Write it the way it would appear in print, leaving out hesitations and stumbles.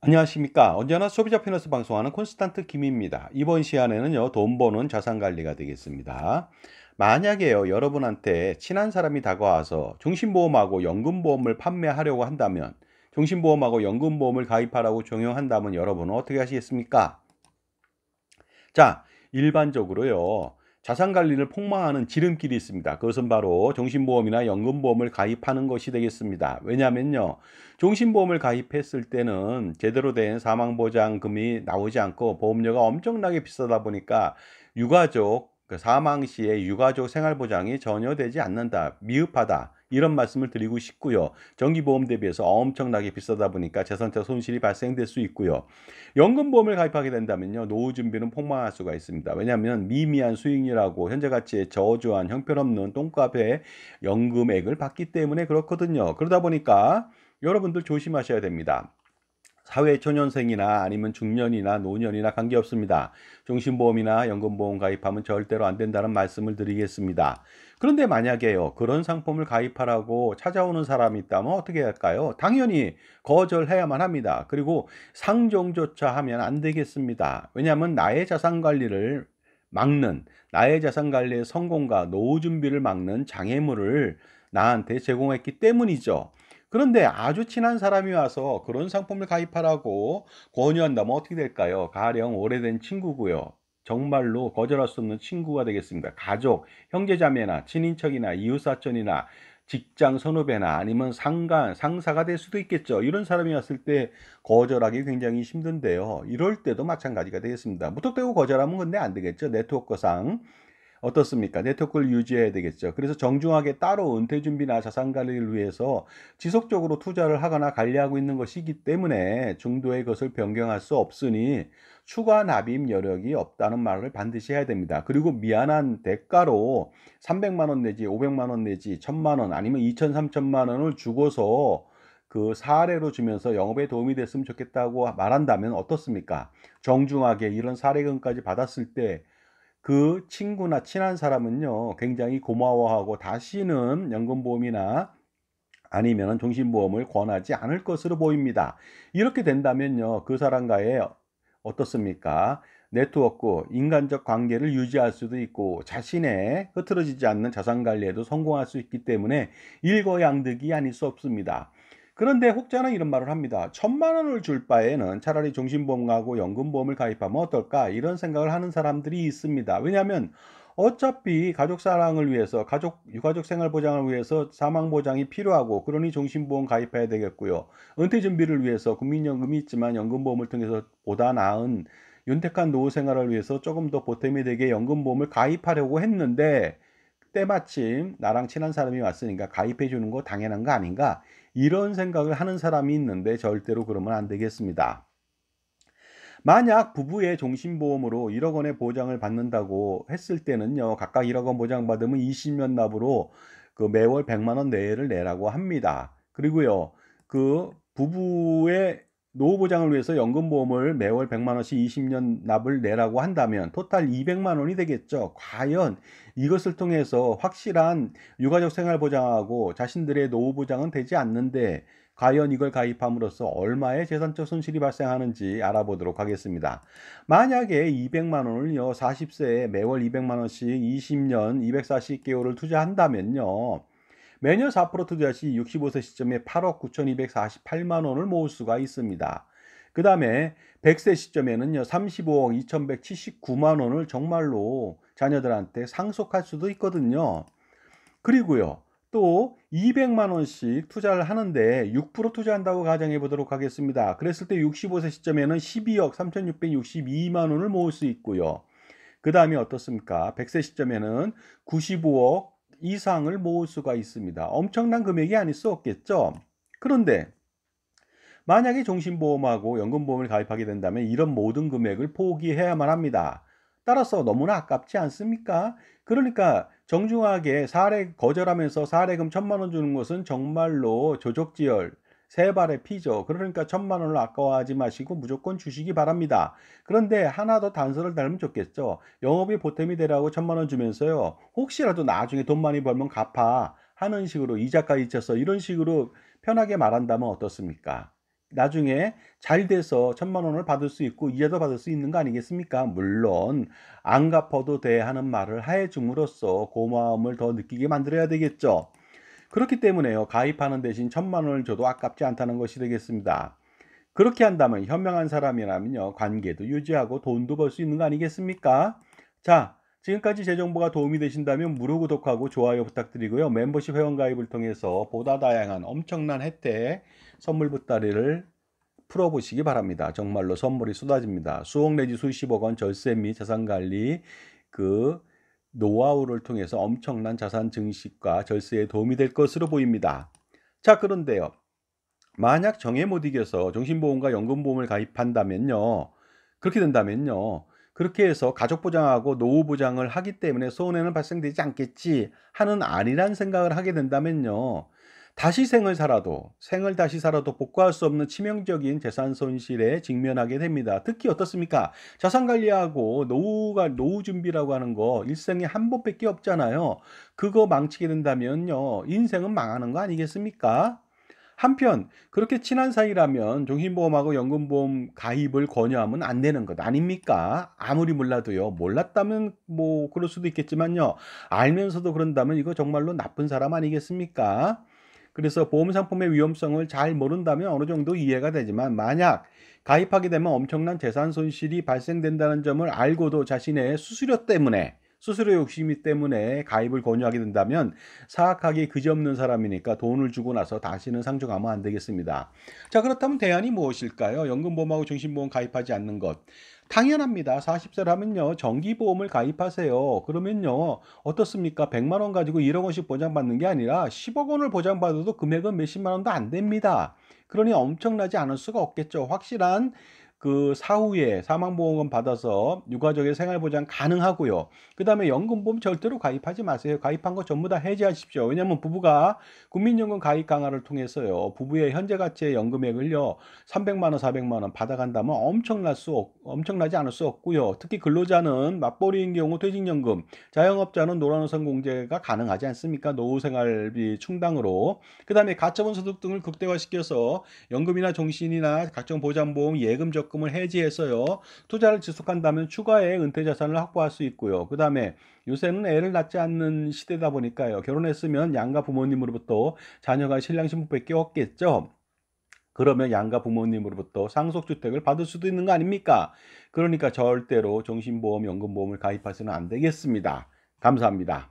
안녕하십니까. 언제나 소비자 편에서 방송하는 콘스탄트 김입니다. 이번 시간에는요, 돈 버는 자산 관리가 되겠습니다. 만약에요, 여러분한테 친한 사람이 다가와서 종신보험하고 연금보험을 판매하려고 한다면, 종신보험하고 연금보험을 가입하라고 종용한다면 여러분은 어떻게 하시겠습니까? 자, 일반적으로요. 자산 관리를 폭망하는 지름길이 있습니다. 그것은 바로 종신보험이나 연금보험을 가입하는 것이 되겠습니다. 왜냐하면요. 종신보험을 가입했을 때는 제대로 된 사망보장금이 나오지 않고 보험료가 엄청나게 비싸다 보니까 유가족, 그 사망 시에 유가족 생활보장이 전혀 되지 않는다. 미흡하다. 이런 말씀을 드리고 싶고요. 정기보험 대비해서 엄청나게 비싸다 보니까 재산적 손실이 발생될 수 있고요. 연금보험을 가입하게 된다면요. 노후 준비는 폭망할 수가 있습니다. 왜냐하면 미미한 수익률하고 현재 가치에 저조한 형편없는 똥값의 연금액을 받기 때문에 그렇거든요. 그러다 보니까 여러분들 조심하셔야 됩니다. 사회초년생이나 아니면 중년이나 노년이나 관계없습니다. 종신보험이나 연금보험 가입하면 절대로 안 된다는 말씀을 드리겠습니다. 그런데 만약에요, 그런 상품을 가입하라고 찾아오는 사람이 있다면 어떻게 할까요? 당연히 거절해야만 합니다. 그리고 상종조차 하면 안 되겠습니다. 왜냐하면 나의 자산 관리를 막는, 나의 자산 관리의 성공과 노후 준비를 막는 장애물을 나한테 제공했기 때문이죠. 그런데 아주 친한 사람이 와서 그런 상품을 가입하라고 권유한다면 어떻게 될까요? 가령 오래된 친구고요. 정말로 거절할 수 없는 친구가 되겠습니다. 가족, 형제자매나 친인척이나 이웃사촌이나 직장 선후배나 아니면 상간, 상사가 될 수도 있겠죠. 이런 사람이 왔을 때 거절하기 굉장히 힘든데요. 이럴 때도 마찬가지가 되겠습니다. 무턱대고 거절하면 근데 안 되겠죠. 네트워크상. 어떻습니까? 네트워크를 유지해야 되겠죠. 그래서 정중하게 따로 은퇴 준비나 자산 관리를 위해서 지속적으로 투자를 하거나 관리하고 있는 것이기 때문에 중도의 것을 변경할 수 없으니 추가 납입 여력이 없다는 말을 반드시 해야 됩니다. 그리고 미안한 대가로 300만 원 내지 500만 원 내지 1000만 원 아니면 2천 3천만 원을 주고서 그 사례로 주면서 영업에 도움이 됐으면 좋겠다고 말한다면 어떻습니까? 정중하게 이런 사례금까지 받았을 때 그 친구나 친한 사람은요, 굉장히 고마워하고 다시는 연금보험이나 아니면 종신보험을 권하지 않을 것으로 보입니다. 이렇게 된다면요, 그 사람과의 어떻습니까? 네트워크, 인간적 관계를 유지할 수도 있고 자신의 흐트러지지 않는 자산 관리에도 성공할 수 있기 때문에 일거양득이 아닐 수 없습니다. 그런데 혹자는 이런 말을 합니다. 1,000만 원을 줄 바에는 차라리 종신보험하고 연금보험을 가입하면 어떨까? 이런 생각을 하는 사람들이 있습니다. 왜냐하면 어차피 가족 사랑을 위해서 유가족 생활 보장을 위해서 사망 보장이 필요하고 그러니 종신보험 가입해야 되겠고요. 은퇴 준비를 위해서 국민연금이 있지만 연금보험을 통해서 보다 나은 윤택한 노후 생활을 위해서 조금 더 보탬이 되게 연금보험을 가입하려고 했는데 때마침 나랑 친한 사람이 왔으니까 가입해 주는 거 당연한 거 아닌가? 이런 생각을 하는 사람이 있는데 절대로 그러면 안 되겠습니다. 만약 부부의 종신보험으로 1억 원의 보장을 받는다고 했을 때는요. 각각 1억 원 보장받으면 20년 납으로 그 매월 100만 원 내외를 내라고 합니다. 그리고요. 그 부부의 노후 보장을 위해서 연금보험을 매월 100만 원씩 20년 납을 내라고 한다면 토탈 200만 원이 되겠죠. 과연 이것을 통해서 확실한 유가족 생활 보장하고 자신들의 노후 보장은 되지 않는데 과연 이걸 가입함으로써 얼마의 재산적 손실이 발생하는지 알아보도록 하겠습니다. 만약에 200만 원을요, 40세에 매월 200만 원씩 20년 240개월을 투자한다면요. 매년 4% 투자 시 65세 시점에 8억 9,248만 원을 모을 수가 있습니다. 그 다음에 100세 시점에는요, 35억 2,179만 원을 정말로 자녀들한테 상속할 수도 있거든요. 그리고요. 또 200만 원씩 투자를 하는데 6% 투자한다고 가정해 보도록 하겠습니다. 그랬을 때 65세 시점에는 12억 3,662만 원을 모을 수 있고요. 그 다음에 어떻습니까? 100세 시점에는 95억 이상을 모을 수가 있습니다. 엄청난 금액이 아닐 수 없겠죠? 그런데 만약에 종신보험하고 연금보험을 가입하게 된다면 이런 모든 금액을 포기해야만 합니다. 따라서 너무나 아깝지 않습니까? 그러니까 정중하게 거절하면서 사례금 1,000만 원 주는 것은 정말로 조족지혈, 세 발의 피죠. 그러니까 1,000만 원을 아까워하지 마시고 무조건 주시기 바랍니다. 그런데 하나 더 단서를 달면 좋겠죠. 영업이 보탬이 되라고 1,000만 원 주면서요. 혹시라도 나중에 돈 많이 벌면 갚아 하는 식으로 이자까지 쳐서 이런 식으로 편하게 말한다면 어떻습니까? 나중에 잘 돼서 1,000만 원을 받을 수 있고 이자도 받을 수 있는 거 아니겠습니까? 물론 안 갚아도 돼 하는 말을 해 줌으로써 고마움을 더 느끼게 만들어야 되겠죠. 그렇기 때문에요. 가입하는 대신 1,000만 원을 줘도 아깝지 않다는 것이 되겠습니다. 그렇게 한다면 현명한 사람이라면요. 관계도 유지하고 돈도 벌 수 있는 거 아니겠습니까? 자, 지금까지 제 정보가 도움이 되신다면 무료 구독하고 좋아요 부탁드리고요. 멤버십 회원 가입을 통해서 보다 다양한 엄청난 혜택, 선물 보따리를 풀어보시기 바랍니다. 정말로 선물이 쏟아집니다. 수억 내지 수십억 원 절세 및 자산관리 그 노하우를 통해서 엄청난 자산 증식과 절세에 도움이 될 것으로 보입니다. 자, 그런데요. 만약 정에 못 이겨서 종신보험과 연금보험을 가입한다면요. 그렇게 된다면요. 그렇게 해서 가족보장하고 노후보장을 하기 때문에 손해는 발생되지 않겠지 하는 안일한 생각을 하게 된다면요. 다시 생을 다시 살아도 복구할 수 없는 치명적인 재산 손실에 직면하게 됩니다. 특히 어떻습니까? 자산 관리하고 노후 준비라고 하는 거 일생에 한 번밖에 없잖아요. 그거 망치게 된다면요. 인생은 망하는 거 아니겠습니까? 한편 그렇게 친한 사이라면 종신보험하고 연금보험 가입을 권유하면 안 되는 것 아닙니까? 아무리 몰라도요. 몰랐다면 뭐 그럴 수도 있겠지만요. 알면서도 그런다면 이거 정말로 나쁜 사람 아니겠습니까? 그래서 보험 상품의 위험성을 잘 모른다면 어느 정도 이해가 되지만 만약 가입하게 되면 엄청난 재산 손실이 발생된다는 점을 알고도 자신의 수수료 욕심이 때문에 가입을 권유하게 된다면 사악하게 그지없는 사람이니까 돈을 주고 나서 다시는 상종하면 안 되겠습니다. 자, 그렇다면 대안이 무엇일까요? 연금보험하고 종신보험 가입하지 않는 것. 당연합니다. 40세라면요. 정기보험을 가입하세요. 그러면요. 어떻습니까? 100만 원 가지고 1억 원씩 보장받는 게 아니라 10억 원을 보장받아도 금액은 몇십만 원도 안 됩니다. 그러니 엄청나지 않을 수가 없겠죠. 확실한 그 사후에 사망보험금 받아서 유가족의 생활보장 가능하고요. 그다음에 연금보험 절대로 가입하지 마세요. 가입한 거 전부 다 해지하십시오. 왜냐하면 부부가 국민연금 가입 강화를 통해서요. 부부의 현재 가치의 연금액을요. 300만 원, 400만 원 받아간다면 엄청나지 않을 수 없고요. 특히 근로자는 맞벌이인 경우 퇴직연금, 자영업자는 노란우선 공제가 가능하지 않습니까? 노후생활비 충당으로. 그다음에 가처분 소득 등을 극대화시켜서 연금이나 종신이나 각종 보장보험 예금 적금을 해지해서요. 투자를 지속한다면 추가의 은퇴 자산을 확보할 수 있고요. 그다음에 요새는 애를 낳지 않는 시대다 보니까요. 결혼했으면 양가 부모님으로부터 자녀가 신랑 신부밖에 없겠죠. 그러면 양가 부모님으로부터 상속주택을 받을 수도 있는 거 아닙니까? 그러니까 절대로 종신보험, 연금보험을 가입해서는 안 되겠습니다. 감사합니다.